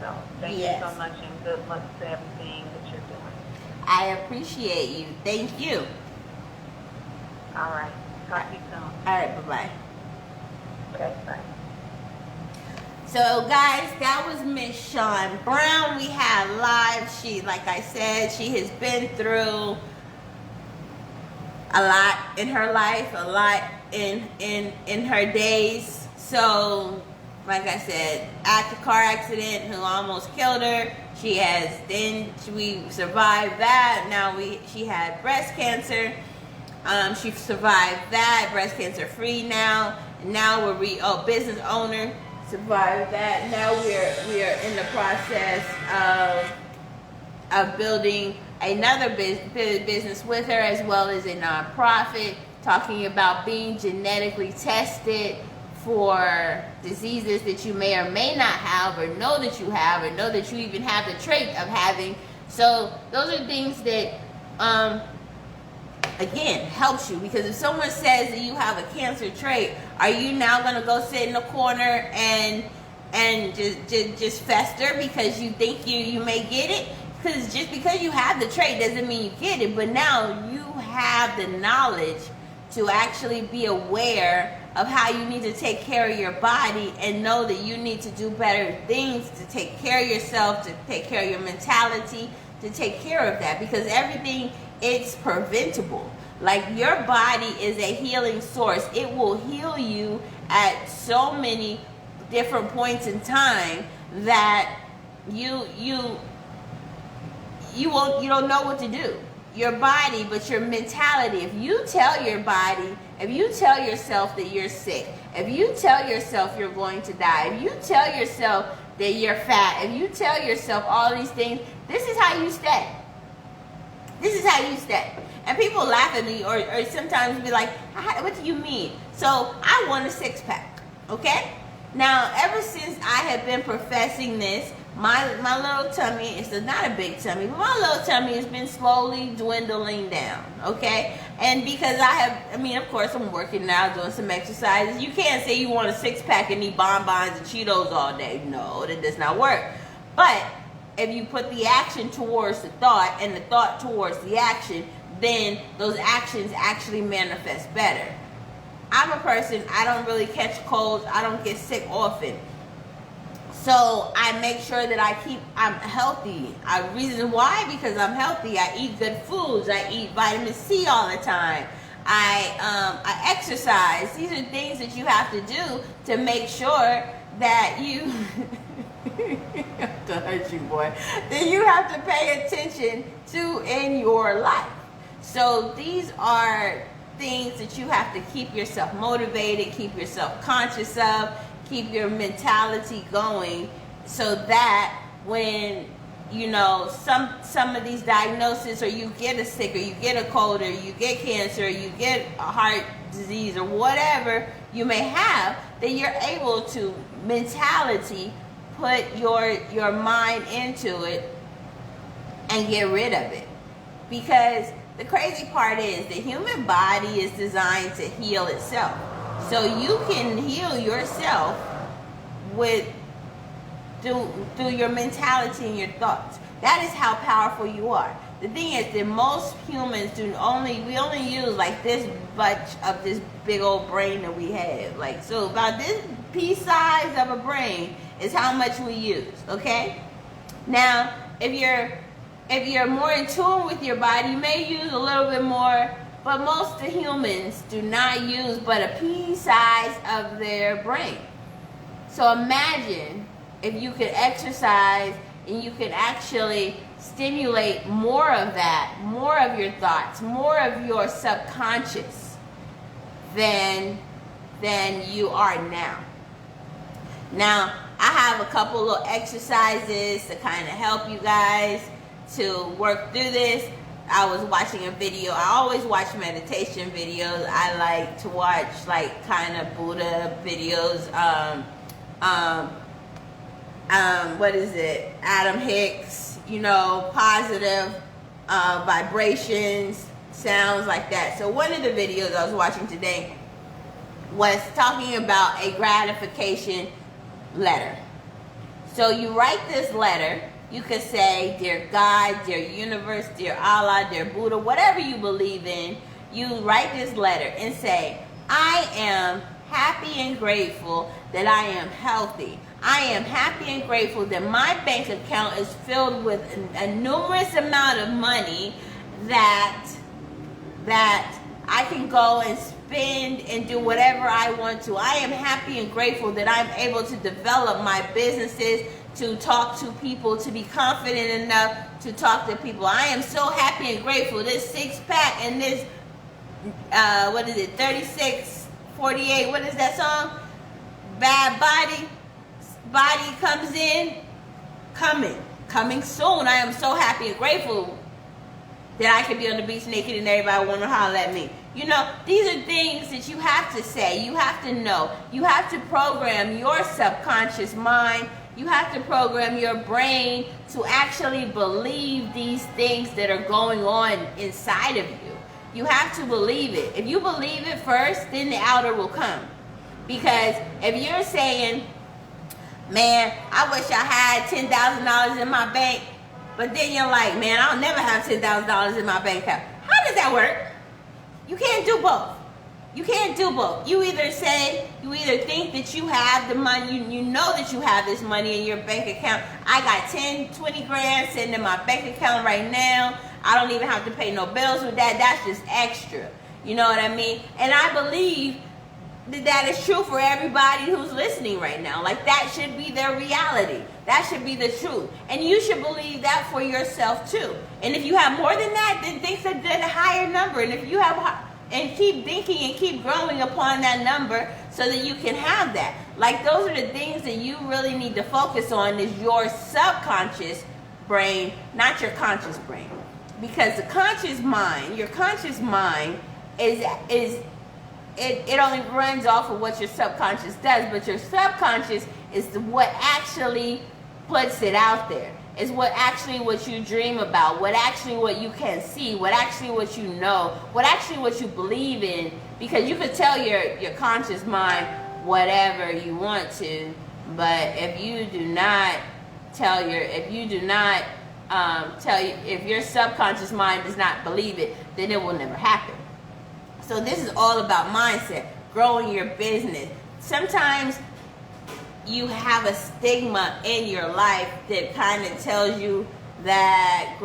So, thank you so much, and good luck to everything that you're doing. I appreciate you. Thank you. All right. Talk to you soon. All right. Bye-bye. Okay, bye. So, guys, that was Miss Shawn Brown. We had live. She, like I said, she has been through a lot in her life, a lot in her days. So, like I said, after car accident who almost killed her, we survived that. Now she had breast cancer. She survived that, breast cancer free now. Now we're business owner. survived that. Now we are in the process of building another business with her, as well as a nonprofit, talking about being genetically tested for diseases that you may or may not have, or know that you have, or know that you even have the trait of having. So those are things that again, helps you, because if someone says that you have a cancer trait, are you now going to go sit in a corner and just fester because you think you may get it? Because just because you have the trait doesn't mean you get it, but now you have the knowledge to actually be aware of how you need to take care of your body, and know that you need to do better things to take care of yourself, to take care of your mentality, to take care of that, because everything, it's preventable. Like, your body is a healing source. It will heal you at so many different points in time that you don't know what to do. Your body, but your mentality. If you tell your body, if you tell yourself that you're sick, if you tell yourself you're going to die, if you tell yourself that you're fat, if you tell yourself all these things, this is how you stay. This is how you stay. And people laugh at me, or sometimes be like, what do you mean? So I want a six-pack, okay? Now, ever since I have been professing this, my little tummy, it's not a big tummy, but my little tummy has been slowly dwindling down, okay? And because of course, I'm working now, doing some exercises. You can't say you want a six-pack and eat bonbons and Cheetos all day. No, that does not work. But if you put the action towards the thought, and the thought towards the action, then those actions actually manifest better. I'm a person, I don't really catch colds, I don't get sick often. So I make sure that I'm healthy. Reason why? Because I'm healthy. I eat good foods. I eat vitamin C all the time. I exercise. These are things that you have to do to make sure that you to hurt you, boy. That you have to pay attention to in your life. So these are things that you have to keep yourself motivated, keep yourself conscious of, keep your mentality going, so that when some of these diagnoses, or you get a sick, or you get a cold, or you get cancer, or you get a heart disease, or whatever you may have, that you're able to mentality put your mind into it and get rid of it. Because the crazy part is the human body is designed to heal itself. So you can heal yourself through your mentality and your thoughts. That is how powerful you are. The thing is that most humans we only use like this much of this big old brain that we have. Like, so about this pea size of a brain is how much we use, okay? Now, if you're more in tune with your body, you may use a little bit more, but most of the humans do not use but a pea size of their brain. So imagine if you could exercise and you could actually stimulate more of that, more of your thoughts, more of your subconscious than you are now. Now, I have a couple little exercises to kind of help you guys to work through this. I was watching a video. I always watch meditation videos. I like to watch like kind of Buddha videos. What is it? Adam Hicks, positive vibrations, sounds like that. So one of the videos I was watching today was talking about a gratification letter. So you write this letter. You could say, dear God, dear universe, dear Allah, dear Buddha, whatever you believe in. You write this letter and say, I am happy and grateful that I am healthy. I am happy and grateful that my bank account is filled with a numerous amount of money that I can go and spend and do whatever I want to. I am happy and grateful that I'm able to develop my businesses, to talk to people, to be confident enough to talk to people. I am so happy and grateful. This six-pack and this, 36, 48, what is that song? Bad Body. body comes in, coming soon. I am so happy and grateful that I could be on the beach naked and everybody want to holler at me. You know, these are things that you have to say. You have to know. You have to program your subconscious mind. You have to program your brain to actually believe these things that are going on inside of you. You have to believe it. If you believe it first, then the outer will come. Because if you're saying, man, I wish I had $10,000 in my bank, but then you're like, man, I'll never have $10,000 in my bank account. How does that work? You can't do both. You can't do both. You either think that you have the money, you know that you have this money in your bank account. I got 10, 20 grand sitting in my bank account right now. I don't even have to pay no bills with that. That's just extra. You know what I mean? And I believe that is true for everybody who's listening right now. Like, that should be their reality. That should be the truth. And you should believe that for yourself too. And if you have more than that, then think that a higher number. And if you have, and keep thinking and keep growing upon that number so that you can have that. Like, those are the things that you really need to focus on, is your subconscious brain, not your conscious brain. Because the conscious mind, your conscious mind it only runs off of what your subconscious does, but your subconscious is what actually puts it out there. It's what you dream about, what you can see, what you know, what you believe in. Because you could tell your conscious mind whatever you want to, but if your subconscious mind does not believe it, then it will never happen. So this is all about mindset, growing your business. Sometimes you have a stigma in your life that kind of tells you that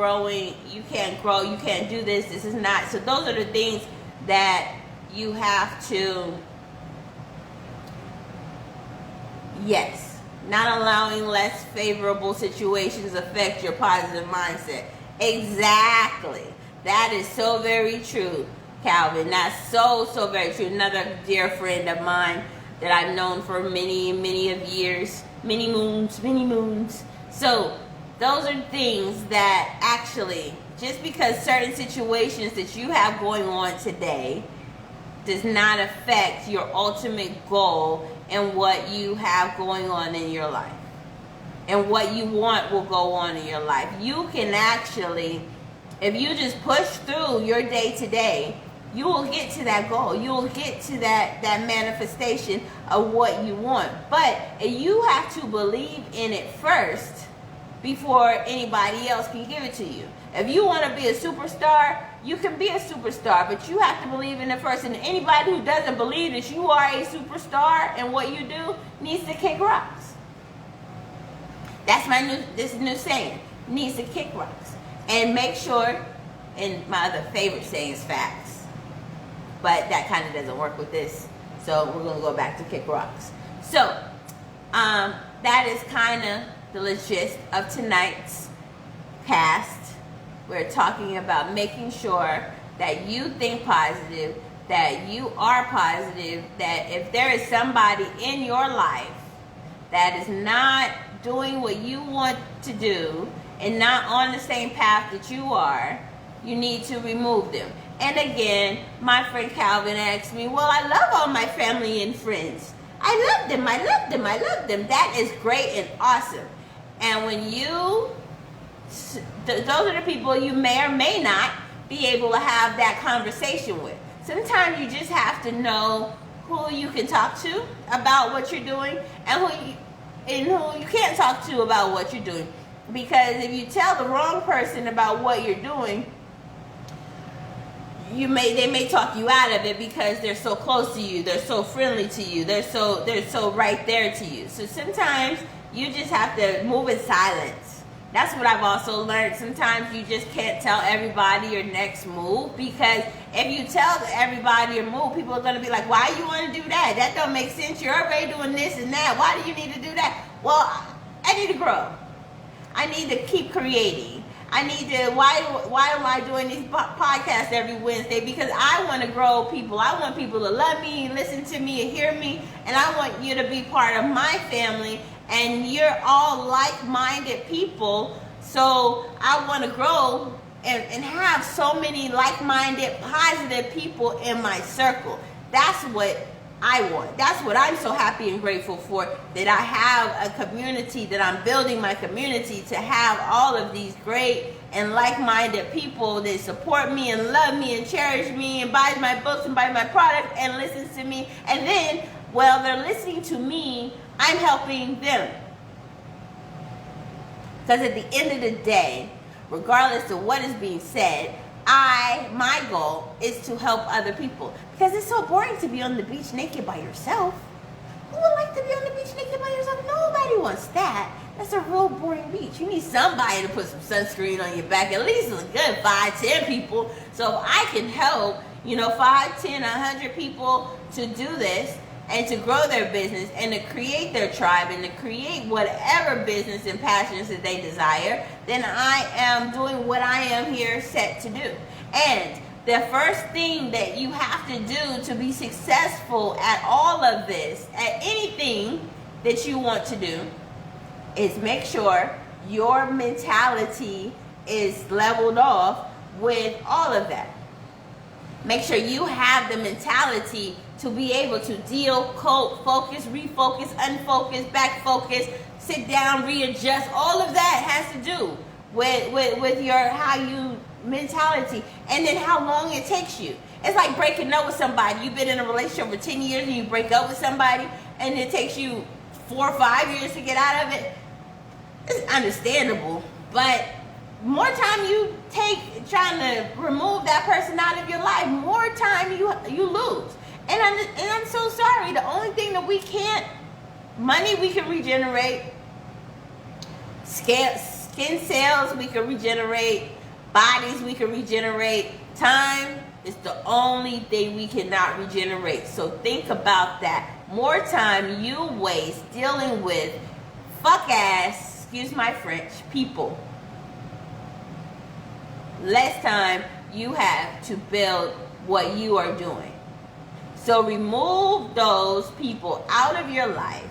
you can't grow, you can't do this is not. So those are the things that you have to, not allowing less favorable situations affect your positive mindset. Exactly. That is so very true, Calvin. That's so very true. Another dear friend of mine that I've known for many of years, many moons. So those are things that actually, just because certain situations that you have going on today does not affect your ultimate goal and what you have going on in your life. And what you want will go on in your life. You can actually, if you just push through your day to day, you will get to that goal. You will get to that manifestation of what you want. But you have to believe in it first before anybody else can give it to you. If you want to be a superstar, you can be a superstar, but you have to believe in it first. And anybody who doesn't believe that you are a superstar and what you do needs to kick rocks. That's this new saying. Needs to kick rocks. And make sure, and my other favorite saying is facts. But that kind of doesn't work with this. So we're going to go back to kick rocks. So, that is kind of the gist of tonight's cast. We're talking about making sure that you think positive, that you are positive, that if there is somebody in your life that is not doing what you want to do and not on the same path that you are, you need to remove them. And again, my friend Calvin asked me, well, I love all my family and friends. I love them. That is great and awesome. And when those are the people you may or may not be able to have that conversation with. Sometimes you just have to know who you can talk to about what you're doing and who you can't talk to about what you're doing. Because if you tell the wrong person about what you're doing, they may talk you out of it because they're so close to you, they're so friendly to you, they're so right there to you. So sometimes you just have to move in silence. That's what I've also learned. Sometimes you just can't tell everybody your next move, because if you tell everybody your move, people are going to be like, why you want to do that? That don't make sense. You're already doing this and that. Why do you need to do that? Well, I need to grow. I need to keep creating. I need to, why am I doing these podcasts every Wednesday? Because I want to grow people. I want people to love me, listen to me, and hear me. And I want you to be part of my family and you're all like-minded people. So I want to grow and have so many like-minded, positive people in my circle. That's what I want. That's what I'm so happy and grateful for, that I have a community, that I'm building my community to have all of these great and like-minded people that support me and love me and cherish me and buys my books and buys my products and listens to me. And then, while they're listening to me, I'm helping them. Because at the end of the day, regardless of what is being said, my goal is to help other people. Because it's so boring to be on the beach naked by yourself. Who would like to be on the beach naked by yourself? Nobody wants that. That's a real boring beach. You need somebody to put some sunscreen on your back, at least a good 5, 10 people. So if I can help, 5, 10, 100 people to do this, and to grow their business, and to create their tribe, and to create whatever business and passions that they desire, then I am doing what I am here set to do. And the first thing that you have to do to be successful at all of this, at anything that you want to do, is make sure your mentality is leveled off with all of that. Make sure you have the mentality to be able to deal, cope, focus, refocus, unfocus, back focus, sit down, readjust. All of that has to do with your how you mentality, and then how long it takes you. It's like breaking up with somebody. You've been in a relationship for 10 years and you break up with somebody, and it takes you 4 or 5 years to get out of it. It's understandable, but more time you take trying to remove that person out of your life, more time you lose. And I'm so sorry. The only thing that we can't, money we can regenerate, skin cells we can regenerate, bodies we can regenerate. Time is the only thing we cannot regenerate. So think about that. More time you waste dealing with fuck ass, excuse my French, people. Less time you have to build what you are doing. So remove those people out of your life.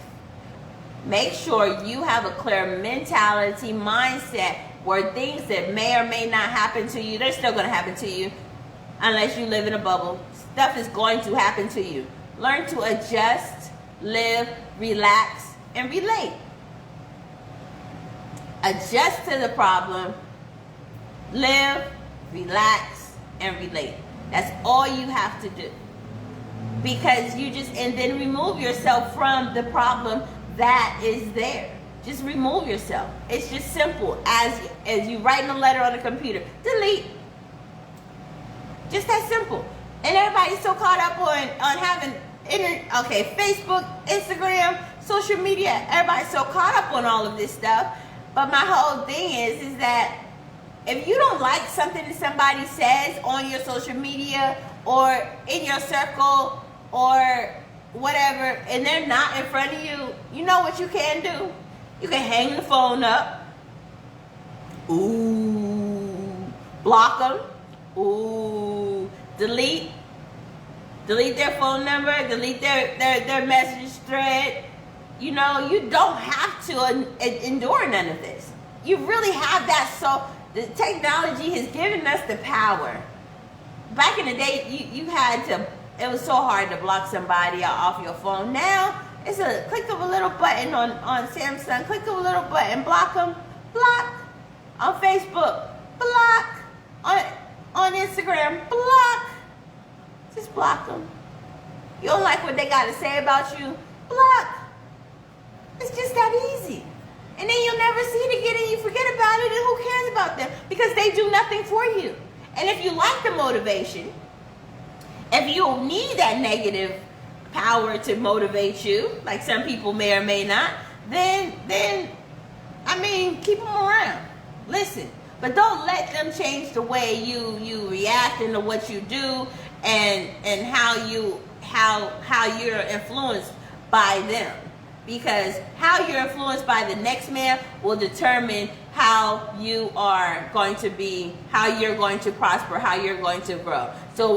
Make sure you have a clear mentality, mindset, where things that may or may not happen to you, they're still going to happen to you unless you live in a bubble. Stuff is going to happen to you. Learn to adjust, live, relax, and relate. Adjust to the problem, live, relax, and relate. That's all you have to do. Because and then remove yourself from the problem that is there. Just remove yourself. It's just simple. As you writing a letter on the computer, delete. Just that simple. And everybody's so caught up on having Facebook, Instagram, social media. Everybody's so caught up on all of this stuff. But my whole thing is that if you don't like something that somebody says on your social media or in your circle or whatever, and they're not in front of you, you know what you can do? You can hang the phone up. Ooh. Block them. Ooh. Delete their phone number. Delete their message thread. You don't have to endure none of this. You really have that. So the technology has given us the power. Back in the day, you had to, it was so hard to block somebody off your phone. Now, it's a click of a little button on Samsung. Click of a little button. Block them. Block. On Facebook. Block. On Instagram. Block. Just block them. You don't like what they got to say about you? Block. It's just that easy. And then you'll never see it again and you forget about it, and who cares about them? Because they do nothing for you. And if you like the motivation, if you need that negative power to motivate you, like some people may or may not, then keep them around. Listen. But don't let them change the way you react into what you do and how you're influenced by them. Because how you're influenced by the next man will determine how you are going to be, how you're going to prosper, how you're going to grow. So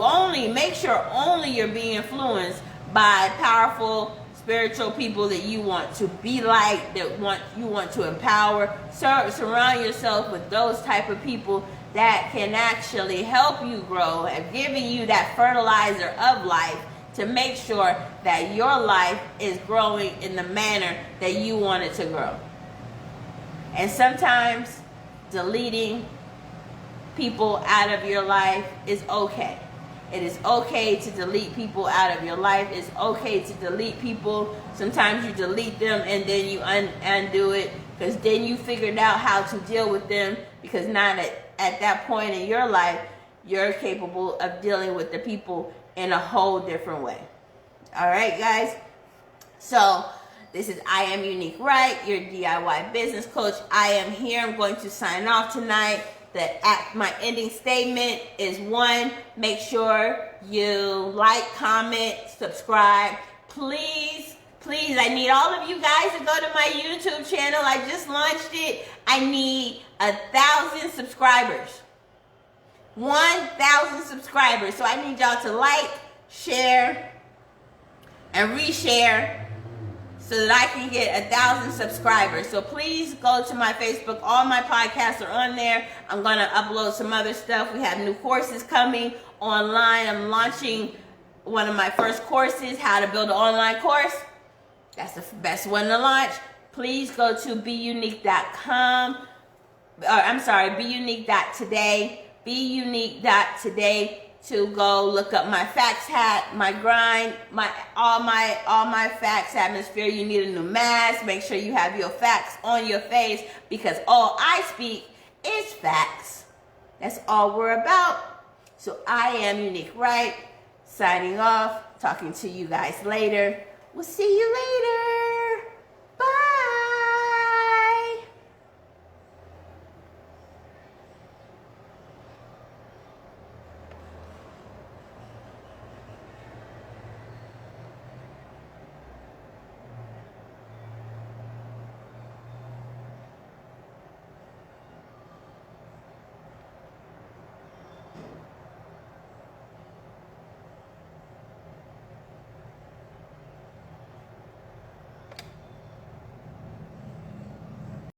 make sure you're being influenced by powerful, spiritual people that you want to be like, you want to empower. Surround yourself with those type of people that can actually help you grow and giving you that fertilizer of life to make sure that your life is growing in the manner that you want it to grow. And sometimes deleting people out of your life is okay. It is okay to delete people out of your life. It's okay to delete people. Sometimes you delete them and then you undo it, because then you figured out how to deal with them, because now at that point in your life, you're capable of dealing with the people in a whole different way. All right, guys? So this is I Am Unique Right, your DIY business coach. I am here. I'm going to sign off tonight. My ending statement is 1, make sure you like, comment, subscribe. Please, I need all of you guys to go to my YouTube channel. I just launched it. I need 1,000 subscribers. 1,000 subscribers. So I need y'all to like, share, and reshare, so that I can get 1,000 subscribers. So please go to my Facebook. All my podcasts are on there. I'm going to upload some other stuff. We have new courses coming online. I'm launching one of my first courses, how to build an online course. That's the best one to launch. Please go to beunique.com. beunique.today. beunique.today to go look up my facts hat, my grind, all my facts atmosphere. You need a new mask. Make sure you have your facts on your face, because all I speak is facts. That's all we're about. So I am Unique Right. Signing off. Talking to you guys later. We'll see you later.